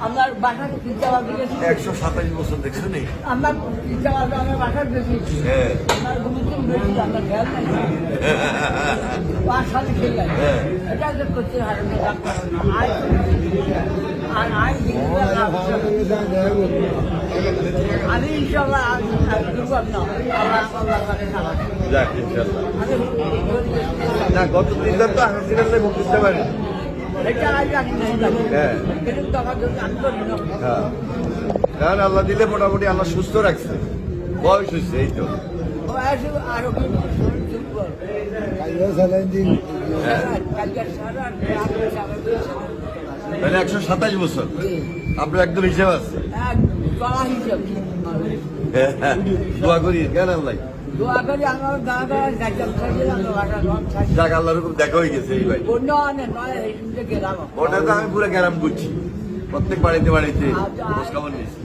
আমার বাসার পিজ্জা 127 বছর দেখছো নি? আমার পিজ্জা আমার বাসার বেশি আমার ঘুমিয়ে বেশি আমার খেয়াল নাই 5 সালে খেললাম এটা যে করছে হারানো আর আমি ইনশাল্লাহ দুর্বল না যাক ইনশাল্লাহ। না গত 3 দিন তো হাসিনার লাই বুঝতে পারি। কারণ আল্লাহ দিলে মোটামুটি আল্লাহ সুস্থ রাখছে, বয়স হচ্ছে এই তো। তাহলে 127 বছর আপনার একদম হিসেব আছে। দোয়া করি কেন আল্লাহ যাক আল্লাহর হুকুম দেখা হয়ে গেছে। এই ভাই ওটা তো আমি পুরো গ্যারাম করছি, প্রত্যেক বাড়িতে বাড়িতে খোঁজ খবর নিয়েছি।